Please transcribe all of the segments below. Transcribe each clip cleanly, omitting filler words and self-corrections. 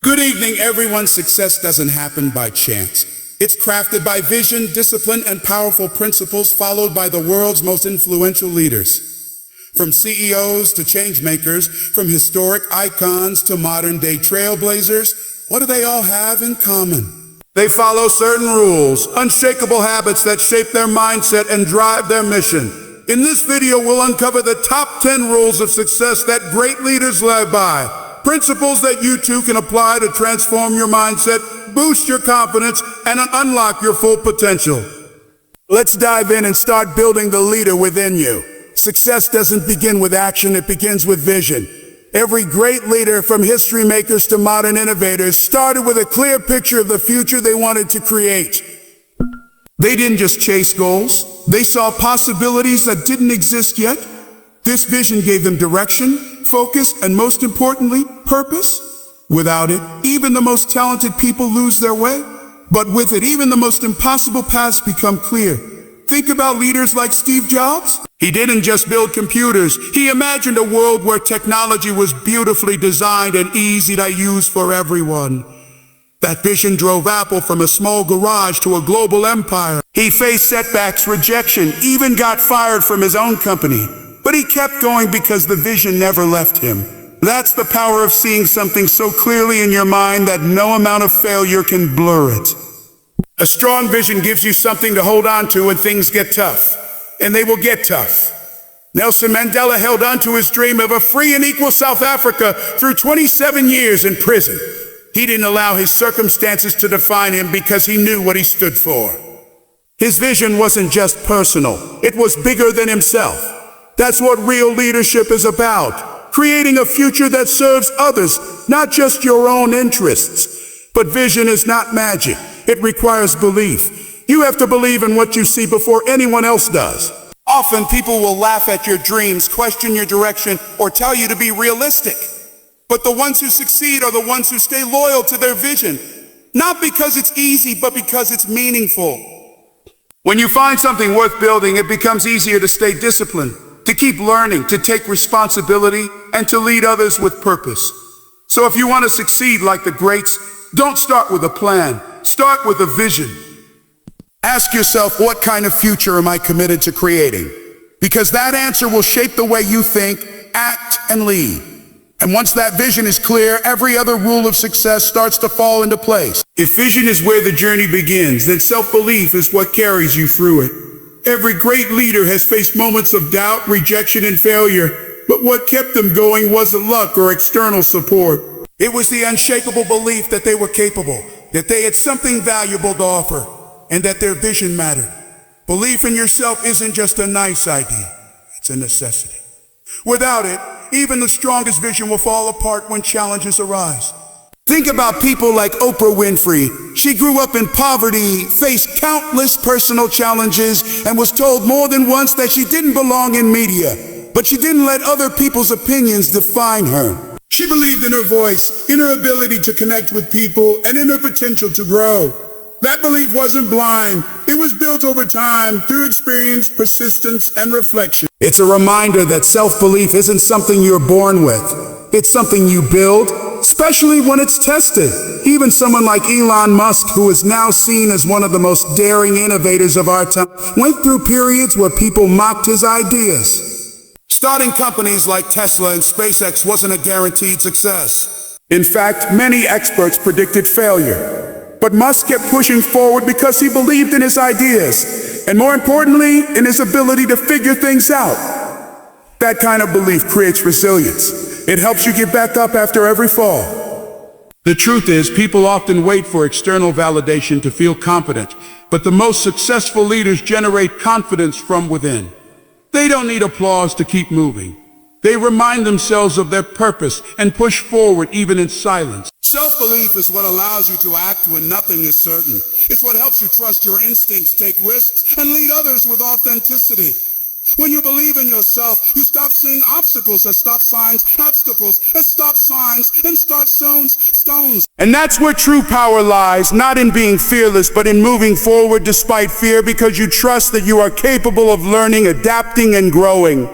Good evening, everyone. Success doesn't happen by chance. It's crafted by vision, discipline, and powerful principles followed by the world's most influential leaders. From CEOs to change makers, from historic icons to modern-day trailblazers, what do they all have in common? They follow certain rules, unshakable habits that shape their mindset and drive their mission. In this video, we'll uncover the top 10 rules of success that great leaders live by. Principles that you too can apply to transform your mindset, boost your confidence, and unlock your full potential. Let's dive in and start building the leader within you. Success doesn't begin with action, it begins with vision. Every great leader, from history makers to modern innovators, started with a clear picture of the future they wanted to create. They didn't just chase goals, they saw possibilities that didn't exist yet. This vision gave them direction, focus, and most importantly, purpose. Without it, even the most talented people lose their way. But with it, even the most impossible paths become clear. Think about leaders like Steve Jobs. He didn't just build computers. He imagined a world where technology was beautifully designed and easy to use for everyone. That vision drove Apple from a small garage to a global empire. He faced setbacks, rejection, even got fired from his own company. But he kept going because the vision never left him. That's the power of seeing something so clearly in your mind that no amount of failure can blur it. A strong vision gives you something to hold on to when things get tough. And they will get tough. Nelson Mandela held on to his dream of a free and equal South Africa through 27 years in prison. He didn't allow his circumstances to define him because he knew what he stood for. His vision wasn't just personal, it was bigger than himself. That's what real leadership is about. Creating a future that serves others, not just your own interests. But vision is not magic. It requires belief. You have to believe in what you see before anyone else does. Often people will laugh at your dreams, question your direction, or tell you to be realistic. But the ones who succeed are the ones who stay loyal to their vision. Not because it's easy, but because it's meaningful. When you find something worth building, it becomes easier to stay disciplined, to keep learning, to take responsibility, and to lead others with purpose. So if you want to succeed like the greats, don't start with a plan, start with a vision. Ask yourself, what kind of future am I committed to creating? Because that answer will shape the way you think, act, and lead. And once that vision is clear, every other rule of success starts to fall into place. If vision is where the journey begins, then self-belief is what carries you through it. Every great leader has faced moments of doubt, rejection, and failure, but what kept them going wasn't luck or external support. It was the unshakable belief that they were capable, that they had something valuable to offer, and that their vision mattered. Belief in yourself isn't just a nice idea, it's a necessity. Without it, even the strongest vision will fall apart when challenges arise. Think about people like Oprah Winfrey. She grew up in poverty, faced countless personal challenges, and was told more than once that she didn't belong in media. But she didn't let other people's opinions define her. She believed in her voice, in her ability to connect with people, and in her potential to grow. That belief wasn't blind. It was built over time through experience, persistence, and reflection. It's a reminder that self-belief isn't something you're born with. It's something you build, especially when it's tested. Even someone like Elon Musk, who is now seen as one of the most daring innovators of our time, went through periods where people mocked his ideas. Starting companies like Tesla and SpaceX wasn't a guaranteed success. In fact, many experts predicted failure. But Musk kept pushing forward because he believed in his ideas, and more importantly, in his ability to figure things out. That kind of belief creates resilience. It helps you get back up after every fall. The truth is, people often wait for external validation to feel confident, but the most successful leaders generate confidence from within. They don't need applause to keep moving. They remind themselves of their purpose and push forward even in silence. Self-belief is what allows you to act when nothing is certain. It's what helps you trust your instincts, take risks, and lead others with authenticity. When you believe in yourself, you stop seeing obstacles as stop signs, obstacles as stop signs, and start stones. And that's where true power lies, not in being fearless, but in moving forward despite fear, because you trust that you are capable of learning, adapting, and growing.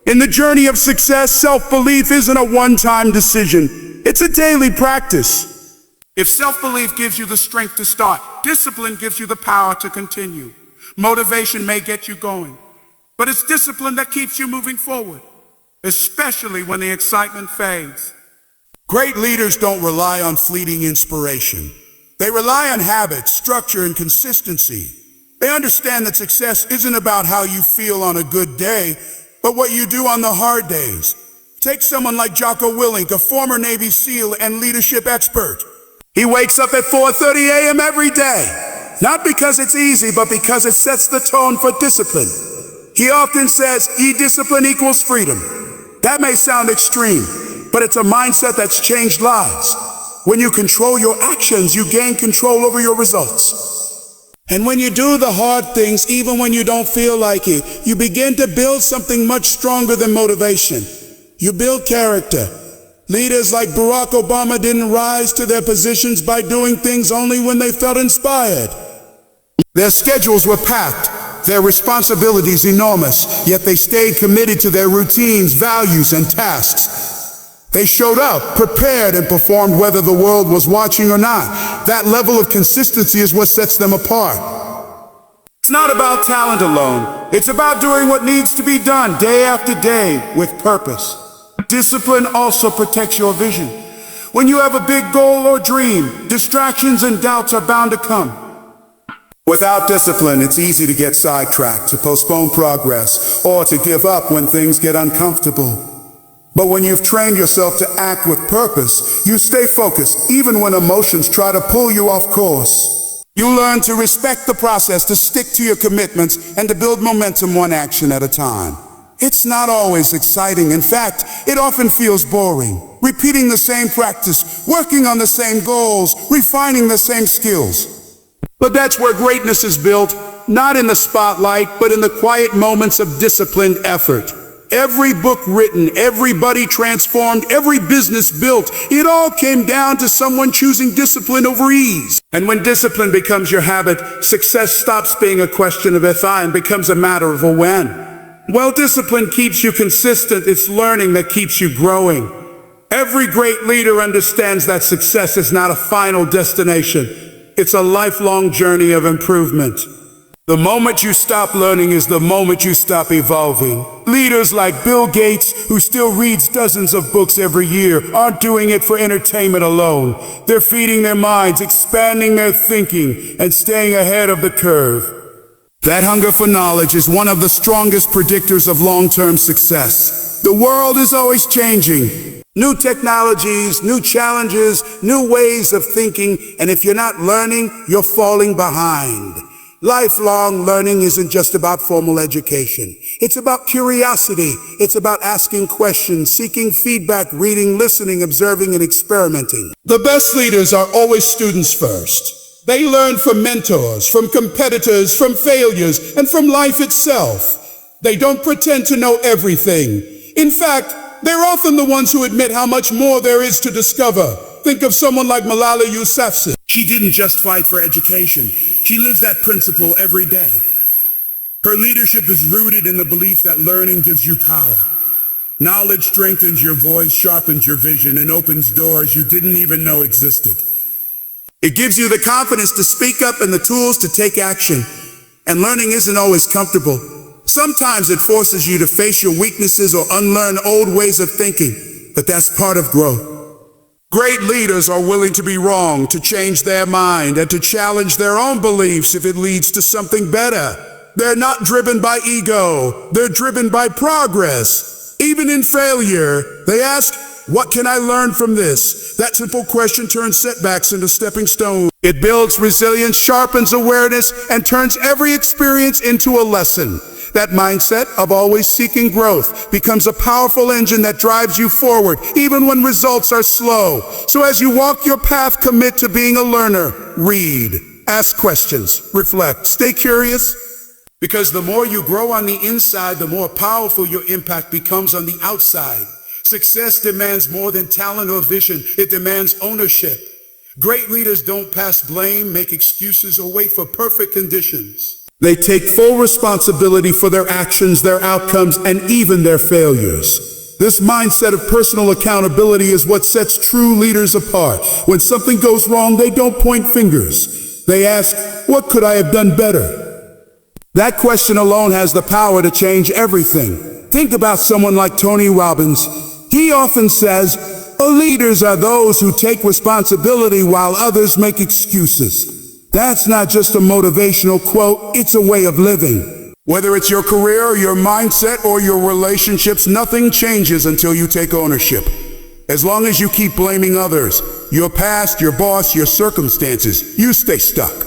In the journey of success, self-belief isn't a one-time decision. It's a daily practice. If self-belief gives you the strength to start, discipline gives you the power to continue. Motivation may get you going, but it's discipline that keeps you moving forward, especially when the excitement fades. Great leaders don't rely on fleeting inspiration. They rely on habits, structure, and consistency. They understand that success isn't about how you feel on a good day, but what you do on the hard days. Take someone like Jocko Willink, a former Navy SEAL and leadership expert. He wakes up at 4:30 a.m. every day, not because it's easy, but because it sets the tone for discipline. He often says, "E-discipline equals freedom." That may sound extreme, but it's a mindset that's changed lives. When you control your actions, you gain control over your results. And when you do the hard things, even when you don't feel like it, you begin to build something much stronger than motivation. You build character. Leaders like Barack Obama didn't rise to their positions by doing things only when they felt inspired. Their schedules were packed, their responsibilities enormous, yet they stayed committed to their routines, values, and tasks. They showed up, prepared, and performed whether the world was watching or not. That level of consistency is what sets them apart. It's not about talent alone. It's about doing what needs to be done day after day with purpose. Discipline also protects your vision. When you have a big goal or dream, distractions and doubts are bound to come. Without discipline, it's easy to get sidetracked, to postpone progress, or to give up when things get uncomfortable. But when you've trained yourself to act with purpose, you stay focused even when emotions try to pull you off course. You learn to respect the process, to stick to your commitments, and to build momentum one action at a time. It's not always exciting. In fact, it often feels boring. Repeating the same practice, working on the same goals, refining the same skills. But that's where greatness is built, not in the spotlight, but in the quiet moments of disciplined effort. Every book written, everybody transformed, every business built, it all came down to someone choosing discipline over ease. And when discipline becomes your habit, success stops being a question of if and becomes a matter of a when. Well, discipline keeps you consistent. It's learning that keeps you growing. Every great leader understands that success is not a final destination. It's a lifelong journey of improvement. The moment you stop learning is the moment you stop evolving. Leaders like Bill Gates, who still reads dozens of books every year, aren't doing it for entertainment alone. They're feeding their minds, expanding their thinking, and staying ahead of the curve. That hunger for knowledge is one of the strongest predictors of long-term success. The world is always changing. New technologies, new challenges, new ways of thinking, and if you're not learning, you're falling behind. Lifelong learning isn't just about formal education. It's about curiosity. It's about asking questions, seeking feedback, reading, listening, observing, and experimenting. The best leaders are always students first. They learn from mentors, from competitors, from failures, and from life itself. They don't pretend to know everything. In fact, they're often the ones who admit how much more there is to discover. Think of someone like Malala Yousafzai. She didn't just fight for education. She lives that principle every day. Her leadership is rooted in the belief that learning gives you power. Knowledge strengthens your voice, sharpens your vision, and opens doors you didn't even know existed. It gives you the confidence to speak up and the tools to take action. And learning isn't always comfortable. Sometimes it forces you to face your weaknesses or unlearn old ways of thinking, but that's part of growth. Great leaders are willing to be wrong, to change their mind, and to challenge their own beliefs if it leads to something better. They're not driven by ego, they're driven by progress. Even in failure, they ask, what can I learn from this? That simple question turns setbacks into stepping stones. It builds resilience, sharpens awareness, and turns every experience into a lesson. That mindset of always seeking growth becomes a powerful engine that drives you forward, even when results are slow. So as you walk your path, commit to being a learner. Read, ask questions, reflect, stay curious. Because the more you grow on the inside, the more powerful your impact becomes on the outside. Success demands more than talent or vision. It demands ownership. Great leaders don't pass blame, make excuses, or wait for perfect conditions. They take full responsibility for their actions, their outcomes, and even their failures. This mindset of personal accountability is what sets true leaders apart. When something goes wrong, they don't point fingers. They ask, what could I have done better? That question alone has the power to change everything. Think about someone like Tony Robbins. He often says, leaders are those who take responsibility while others make excuses. That's not just a motivational quote, it's a way of living. Whether it's your career, your mindset, or your relationships, nothing changes until you take ownership. As long as you keep blaming others, your past, your boss, your circumstances, you stay stuck.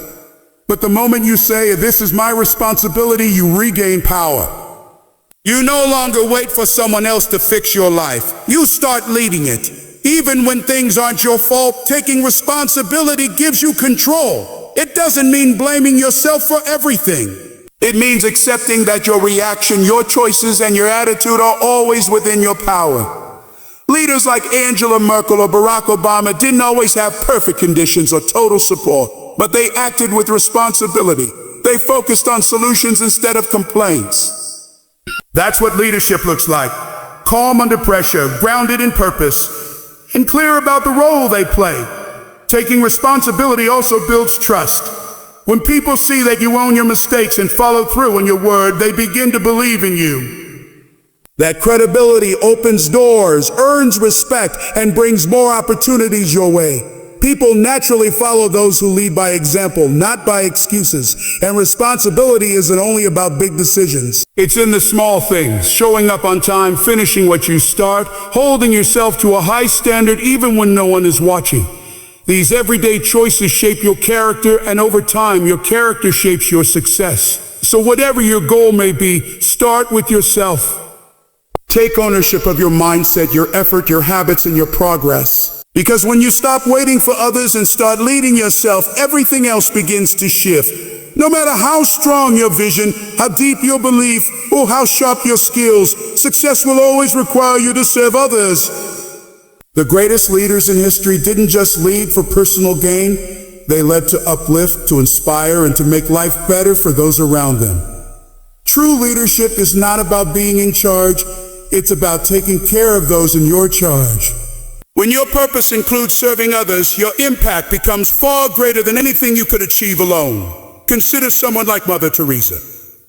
But the moment you say, this is my responsibility, you regain power. You no longer wait for someone else to fix your life. You start leading it. Even when things aren't your fault, taking responsibility gives you control. It doesn't mean blaming yourself for everything. It means accepting that your reaction, your choices, and your attitude are always within your power. Leaders like Angela Merkel or Barack Obama didn't always have perfect conditions or total support, but they acted with responsibility. They focused on solutions instead of complaints. That's what leadership looks like. Calm under pressure, grounded in purpose, and clear about the role they play. Taking responsibility also builds trust. When people see that you own your mistakes and follow through on your word, they begin to believe in you. That credibility opens doors, earns respect, and brings more opportunities your way. People naturally follow those who lead by example, not by excuses. And responsibility isn't only about big decisions. It's in the small things, showing up on time, finishing what you start, holding yourself to a high standard even when no one is watching. These everyday choices shape your character, and over time, your character shapes your success. So whatever your goal may be, start with yourself. Take ownership of your mindset, your effort, your habits, and your progress. Because when you stop waiting for others and start leading yourself, everything else begins to shift. No matter how strong your vision, how deep your belief, or how sharp your skills, success will always require you to serve others. The greatest leaders in history didn't just lead for personal gain. They led to uplift, to inspire, and to make life better for those around them. True leadership is not about being in charge. It's about taking care of those in your charge. When your purpose includes serving others, your impact becomes far greater than anything you could achieve alone. Consider someone like Mother Teresa.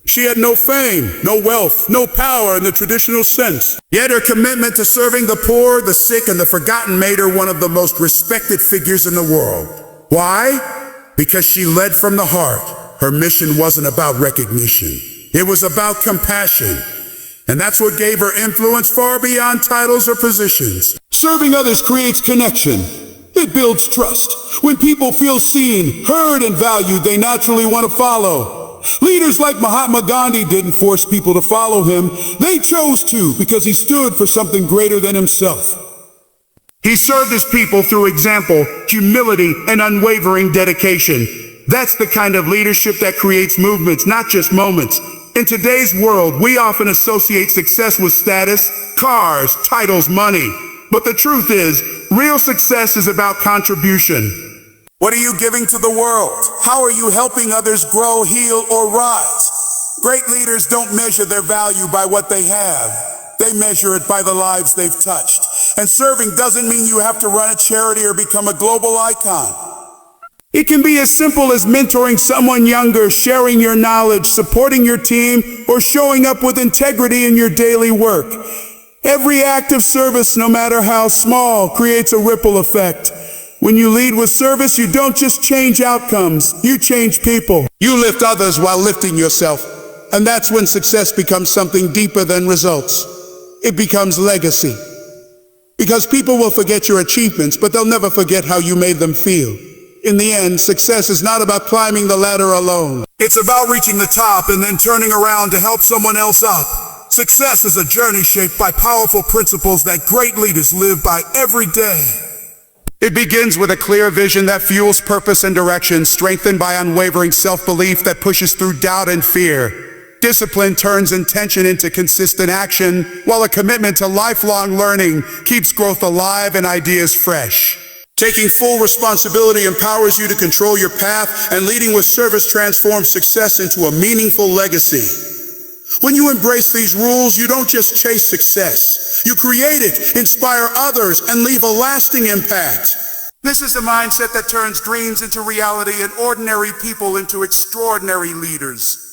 She had no fame, no wealth, no power in the traditional sense. Yet her commitment to serving the poor, the sick, and the forgotten made her one of the most respected figures in the world. Why? Because she led from the heart. Her mission wasn't about recognition. It was about compassion. And that's what gave her influence far beyond titles or positions. Serving others creates connection. It builds trust. When people feel seen, heard, and valued, they naturally want to follow. Leaders like Mahatma Gandhi didn't force people to follow him. They chose to because he stood for something greater than himself. He served his people through example, humility, and unwavering dedication. That's the kind of leadership that creates movements, not just moments. In today's world, we often associate success with status, cars, titles, money. But the truth is, real success is about contribution. What are you giving to the world? How are you helping others grow, heal, or rise? Great leaders don't measure their value by what they have. They measure it by the lives they've touched. And serving doesn't mean you have to run a charity or become a global icon. It can be as simple as mentoring someone younger, sharing your knowledge, supporting your team, or showing up with integrity in your daily work. Every act of service, no matter how small, creates a ripple effect. When you lead with service, you don't just change outcomes, you change people. You lift others while lifting yourself. And that's when success becomes something deeper than results. It becomes legacy. Because people will forget your achievements, but they'll never forget how you made them feel. In the end, success is not about climbing the ladder alone. It's about reaching the top and then turning around to help someone else up. Success is a journey shaped by powerful principles that great leaders live by every day. It begins with a clear vision that fuels purpose and direction, strengthened by unwavering self-belief that pushes through doubt and fear. Discipline turns intention into consistent action, while a commitment to lifelong learning keeps growth alive and ideas fresh. Taking full responsibility empowers you to control your path, and leading with service transforms success into a meaningful legacy. When you embrace these rules, you don't just chase success. You create it, inspire others, and leave a lasting impact. This is a mindset that turns dreams into reality and ordinary people into extraordinary leaders.